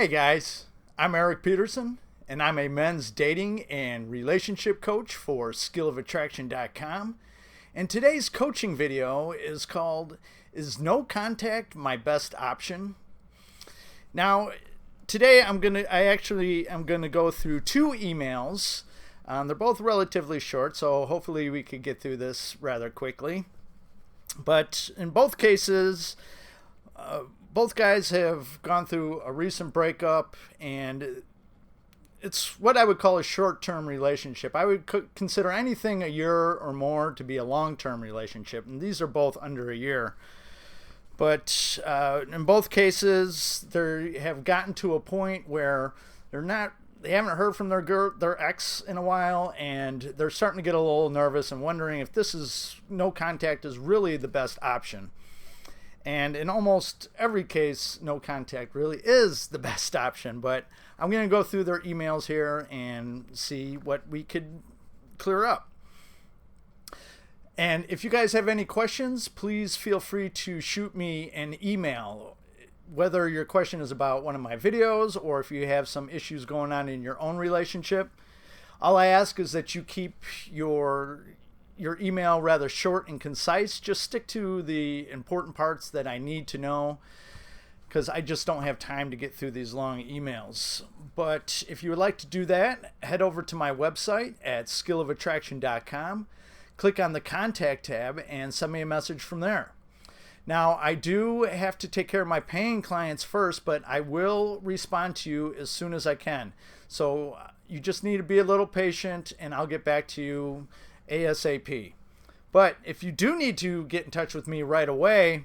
Hey guys, I'm Erik Peterson, and I'm a men's dating and relationship coach for skillofattraction.com. And today's coaching video is called, Is No Contact My Best Option? Now, today I'm gonna go through two emails. They're both relatively short, so hopefully we could get through this rather quickly. But in both cases, both guys have gone through a recent breakup, and it's what I would call a short-term relationship. I would consider anything a year or more to be a long-term relationship, and these are both under a year. But in both cases, they have gotten to a point where they haven't heard from their ex in a while, and they're starting to get a little nervous and wondering if no contact is really the best option. And in almost every case, no contact really is the best option. But I'm going to go through their emails here and see what we could clear up. And if you guys have any questions, please feel free to shoot me an email. Whether your question is about one of my videos or if you have some issues going on in your own relationship, all I ask is that you keep your email rather short and concise. Just stick to the important parts that I need to know, because I just don't have time to get through these long emails. But if you would like to do that, head over to my website at skillofattraction.com, click on the contact tab, and send me a message from there. Now, I do have to take care of my paying clients first, but I will respond to you as soon as I can. So you just need to be a little patient, and I'll get back to you ASAP. But if you do need to get in touch with me right away,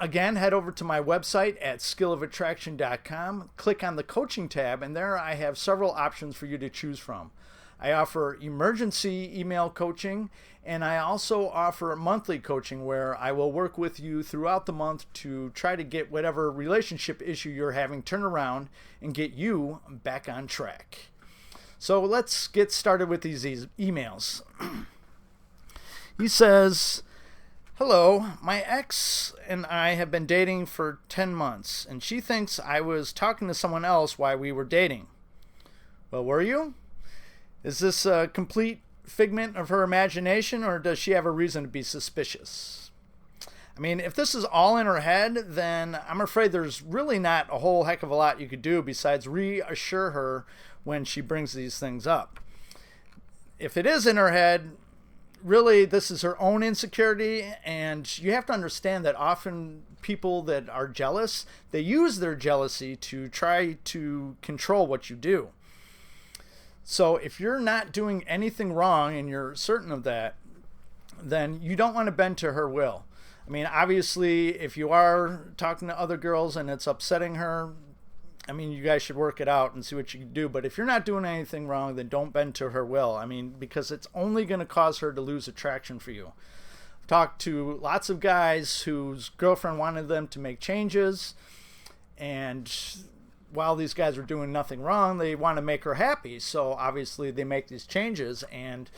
again, head over to my website at skillofattraction.com, click on the coaching tab, and there I have several options for you to choose from. I offer emergency email coaching, and I also offer monthly coaching where I will work with you throughout the month to try to get whatever relationship issue you're having turned around and get you back on track. So let's get started with these emails. He says, "Hello, my ex and I have been dating for 10 months, and she thinks I was talking to someone else while we were dating." Well, were you? Is this a complete figment of her imagination, or does she have a reason to be suspicious? I mean, if this is all in her head, then I'm afraid there's really not a whole heck of a lot you could do besides reassure her when she brings these things up. If it is in her head, really this is her own insecurity, and you have to understand that often people that are jealous, they use their jealousy to try to control what you do. So if you're not doing anything wrong and you're certain of that, then you don't want to bend to her will. I mean, obviously, if you are talking to other girls and it's upsetting her, I mean, you guys should work it out and see what you can do. But if you're not doing anything wrong, then don't bend to her will. I mean, because it's only going to cause her to lose attraction for you. I've talked to lots of guys whose girlfriend wanted them to make changes, and while these guys are doing nothing wrong, they want to make her happy. So obviously they make these changes, and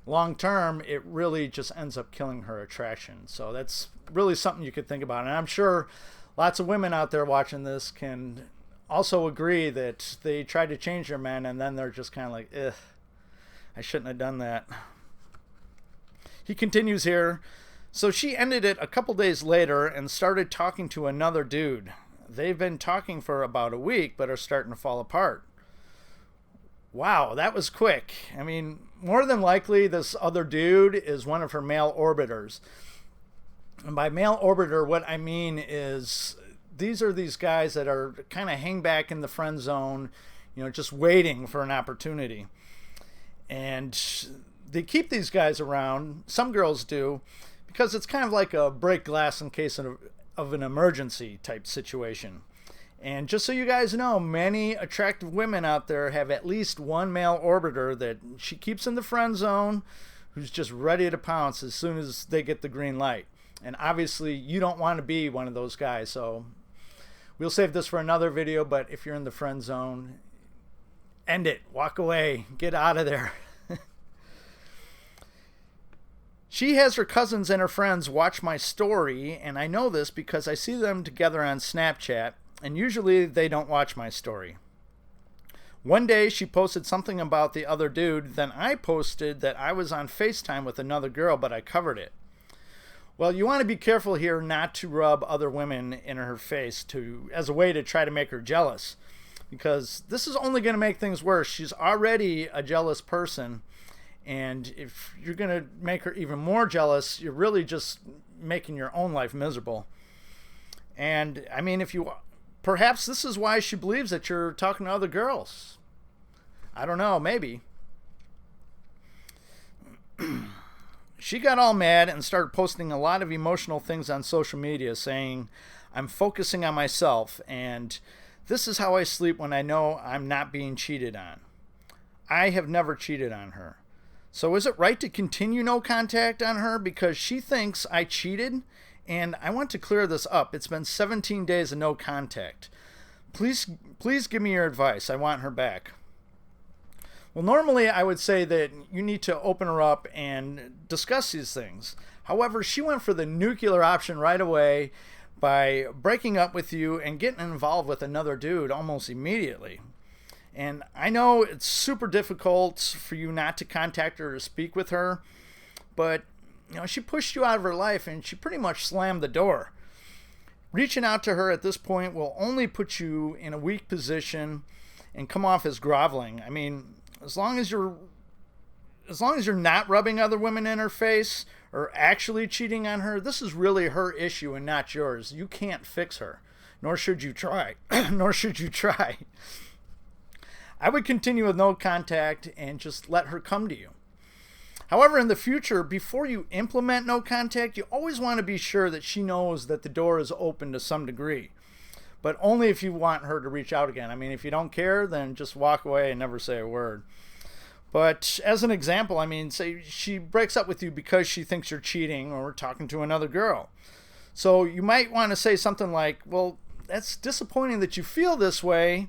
long term, it really just ends up killing her attraction. So that's really something you could think about. And I'm sure lots of women out there watching this can also agree that they try to change their men, and then they're just kind of like, ugh, I shouldn't have done that. He continues here. So she ended it a couple days later and started talking to another dude. They've been talking for about a week, but are starting to fall apart. Wow, that was quick. I mean, more than likely, this other dude is one of her male orbiters. And by male orbiter, what I mean is these are these guys that are kind of hang back in the friend zone, just waiting for an opportunity. And they keep these guys around, some girls do, because it's kind of like a break glass in case of an emergency type situation. And just so you guys know, many attractive women out there have at least one male orbiter that she keeps in the friend zone, who's just ready to pounce as soon as they get the green light. And obviously you don't want to be one of those guys, so we'll save this for another video. But if you're in the friend zone, end it, walk away, get out of there. She has her cousins and her friends watch my story, and I know this because I see them together on Snapchat, and usually they don't watch my story. One day she posted something about the other dude, then I posted that I was on FaceTime with another girl, but I covered it. Well, you want to be careful here not to rub other women in her face as a way to try to make her jealous, because this is only going to make things worse. She's already a jealous person, and if you're going to make her even more jealous, you're really just making your own life miserable. And I mean, perhaps this is why she believes that you're talking to other girls. I don't know, maybe. She got all mad and started posting a lot of emotional things on social media saying, I'm focusing on myself, and this is how I sleep when I know I'm not being cheated on. I have never cheated on her. So is it right to continue no contact on her because she thinks I cheated? And I want to clear this up. It's been 17 days of no contact. Please give me your advice. I want her back. Well, normally I would say that you need to open her up and discuss these things. However, she went for the nuclear option right away by breaking up with you and getting involved with another dude almost immediately. And I know it's super difficult for you not to contact her or speak with her, but she pushed you out of her life and she pretty much slammed the door. Reaching out to her at this point will only put you in a weak position and come off as groveling. I mean, as long as you're not rubbing other women in her face or actually cheating on her, this is really her issue and not yours. You can't fix her, nor should you try. Nor should you try. I would continue with no contact and just let her come to you. However, in the future, before you implement no contact, you always want to be sure that she knows that the door is open to some degree, but only if you want her to reach out again. I mean, if you don't care, then just walk away and never say a word. But as an example, I mean, say she breaks up with you because she thinks you're cheating or talking to another girl. So you might want to say something like, well, that's disappointing that you feel this way,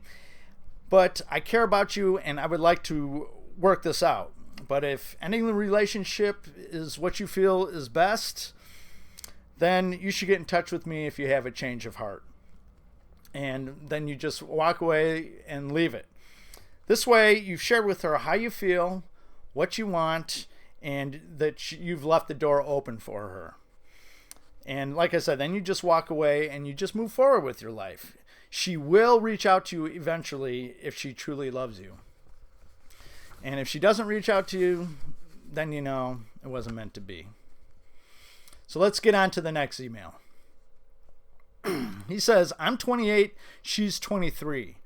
but I care about you and I would like to work this out. But if ending the relationship is what you feel is best, then you should get in touch with me if you have a change of heart. And then you just walk away and leave it. This way, you've shared with her how you feel, what you want, and that you've left the door open for her. And like I said, then you just walk away and you just move forward with your life. She will reach out to you eventually if she truly loves you. And if she doesn't reach out to you, then you know it wasn't meant to be. So let's get on to the next email. He says, I'm 28, she's 23.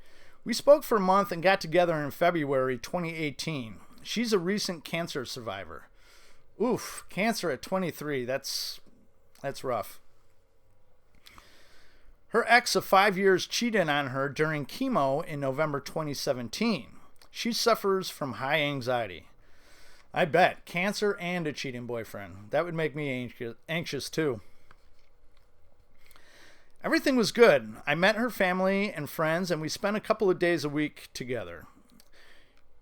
We spoke for a month and got together in February 2018. She's a recent cancer survivor. Oof, cancer at 23, that's rough. Her ex of 5 years cheated on her during chemo in November 2017. She suffers from high anxiety. I bet. Cancer and a cheating boyfriend. That would make me anxious too. Everything was good. I met her family and friends, and we spent a couple of days a week together.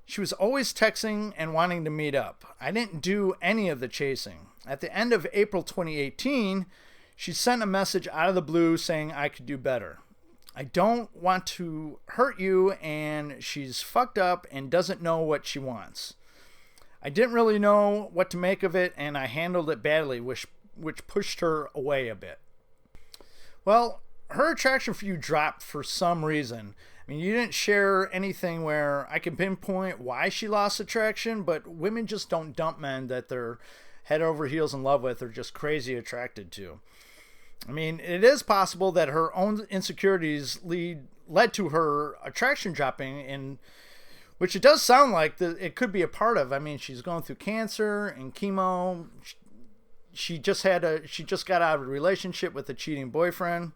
She was always texting and wanting to meet up. I didn't do any of the chasing. At the end of April 2018, she sent a message out of the blue saying I could do better. I don't want to hurt you, and she's fucked up and doesn't know what she wants. I didn't really know what to make of it, and I handled it badly, which pushed her away a bit. Well, her attraction for you dropped for some reason. I mean, you didn't share anything where I can pinpoint why she lost attraction, but women just don't dump men that they're head over heels in love with or just crazy attracted to. I mean, it is possible that her own insecurities led to her attraction dropping, and which it does sound like it could be a part of. I mean, she's going through cancer and chemo. She just got out of a relationship with a cheating boyfriend.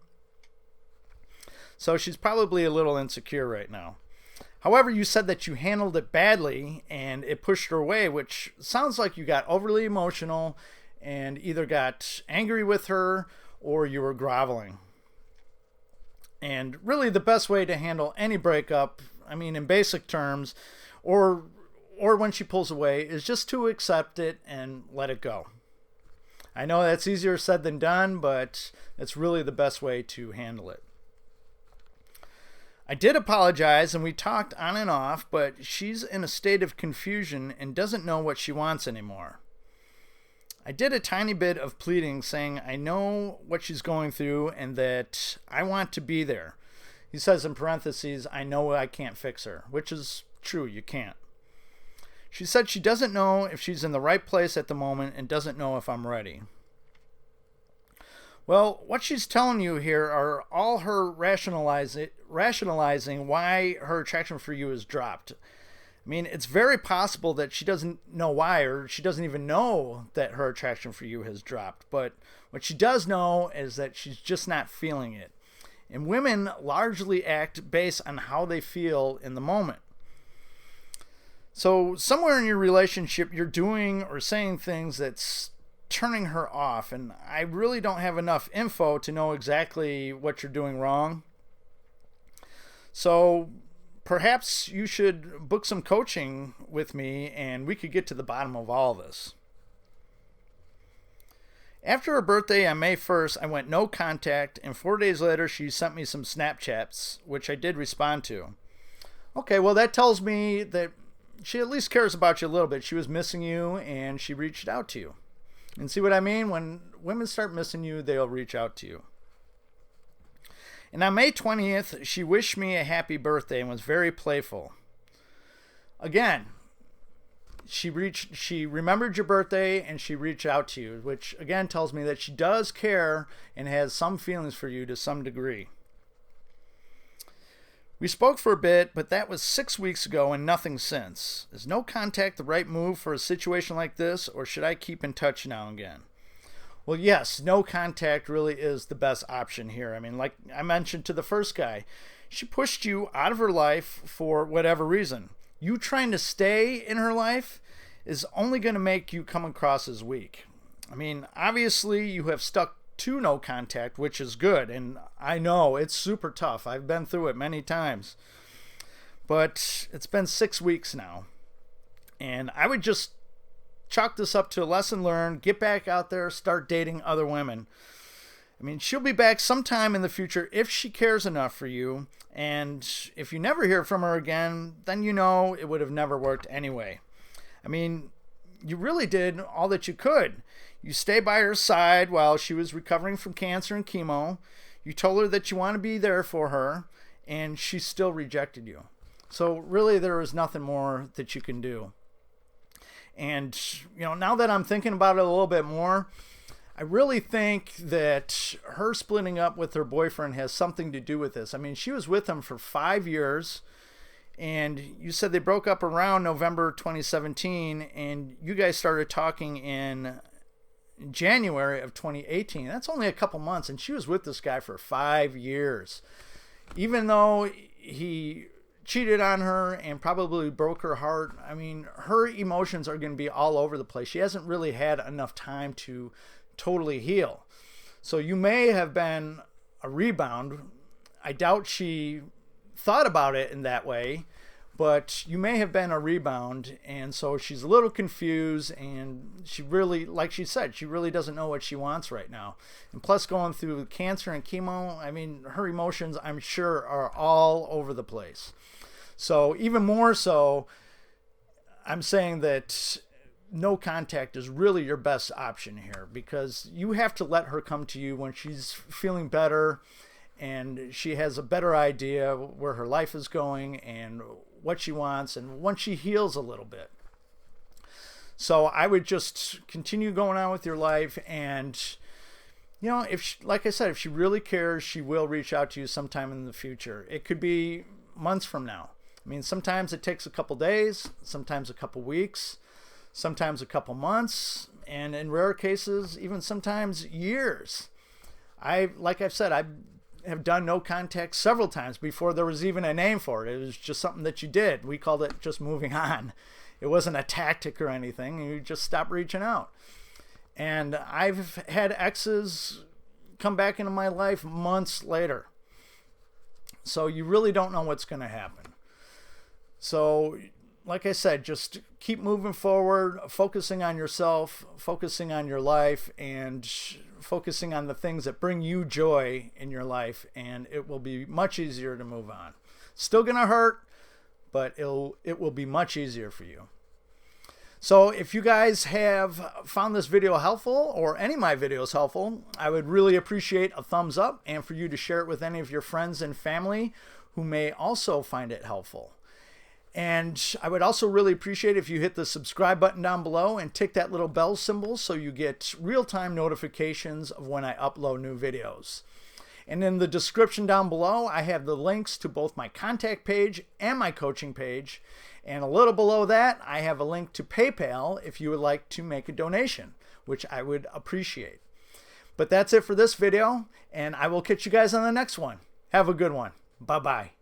So she's probably a little insecure right now. However, you said that you handled it badly and it pushed her away, which sounds like you got overly emotional and either got angry with her or you were groveling. And really the best way to handle any breakup, I mean, in basic terms, or when she pulls away, is just to accept it and let it go. I know that's easier said than done, but it's really the best way to handle it. I did apologize and we talked on and off, but she's in a state of confusion and doesn't know what she wants anymore. I did a tiny bit of pleading, saying I know what she's going through and that I want to be there. He says in parentheses, I know I can't fix her, which is true, you can't. She said she doesn't know if she's in the right place at the moment and doesn't know if I'm ready. Well, what she's telling you here are all her rationalizing why her attraction for you has dropped. I mean, it's very possible that she doesn't know why, or she doesn't even know that her attraction for you has dropped. But what she does know is that she's just not feeling it. And women largely act based on how they feel in the moment. So somewhere in your relationship, you're doing or saying things that's turning her off. And I really don't have enough info to know exactly what you're doing wrong. So perhaps you should book some coaching with me and we could get to the bottom of all this. After her birthday on May 1st, I went no contact, and 4 days later she sent me some Snapchats, which I did respond to. Okay, well that tells me that she at least cares about you a little bit. She was missing you and she reached out to you. And see what I mean? When women start missing you, they'll reach out to you. And on May 20th, she wished me a happy birthday and was very playful. Again, she remembered your birthday and she reached out to you, which again tells me that she does care and has some feelings for you to some degree. We spoke for a bit, but that was 6 weeks ago and nothing since. Is no contact the right move for a situation like this, or should I keep in touch now and again? Well, yes, no contact really is the best option here. I mean, like I mentioned to the first guy, she pushed you out of her life for whatever reason. You trying to stay in her life is only going to make you come across as weak. I mean, obviously you have stuck to no contact, which is good. And I know it's super tough. I've been through it many times. But it's been 6 weeks now. And I would just chalk this up to a lesson learned. Get back out there, start dating other women. I mean, she'll be back sometime in the future if she cares enough for you. And if you never hear from her again, then you know it would have never worked anyway. I mean, you really did all that you could. You stayed by her side while she was recovering from cancer and chemo. You told her that you want to be there for her, and she still rejected you. So really, there is nothing more that you can do. And, you know, now that I'm thinking about it a little bit more, I really think that her splitting up with her boyfriend has something to do with this. I mean, she was with him for 5 years, and you said they broke up around November 2017, and you guys started talking in January of 2018. That's only a couple months, and she was with this guy for 5 years. Even though he cheated on her and probably broke her heart, I mean, her emotions are going to be all over the place. She hasn't really had enough time to totally heal. So you may have been a rebound. I doubt she thought about it in that way, but you may have been a rebound, and so she's a little confused, and she really, like she said, she really doesn't know what she wants right now. And plus going through cancer and chemo, I mean, her emotions, I'm sure, are all over the place. So even more so, I'm saying that no contact is really your best option here, because you have to let her come to you when she's feeling better and she has a better idea where her life is going and what she wants, and once she heals a little bit. So I would just continue going on with your life, and you know, if she, like I said, if she really cares, she will reach out to you sometime in the future. It could be months from now. I mean, sometimes it takes a couple days, sometimes a couple weeks, sometimes a couple months, and in rare cases, even sometimes years. Like I've said, I have done no contact several times before there was even a name for it. It was just something that you did. We called it just moving on. It wasn't a tactic or anything. You just stopped reaching out. And I've had exes come back into my life months later. So you really don't know what's going to happen. So, like I said, just keep moving forward, focusing on yourself, focusing on your life, and focusing on the things that bring you joy in your life, and it will be much easier to move on. Still gonna hurt, but it will be much easier for you. So if you guys have found this video helpful, or any of my videos helpful, I would really appreciate a thumbs up, and for you to share it with any of your friends and family who may also find it helpful. And I would also really appreciate if you hit the subscribe button down below and tick that little bell symbol so you get real-time notifications of when I upload new videos. And in the description down below, I have the links to both my contact page and my coaching page. And a little below that, I have a link to PayPal if you would like to make a donation, which I would appreciate. But that's it for this video, and I will catch you guys on the next one. Have a good one. Bye-bye.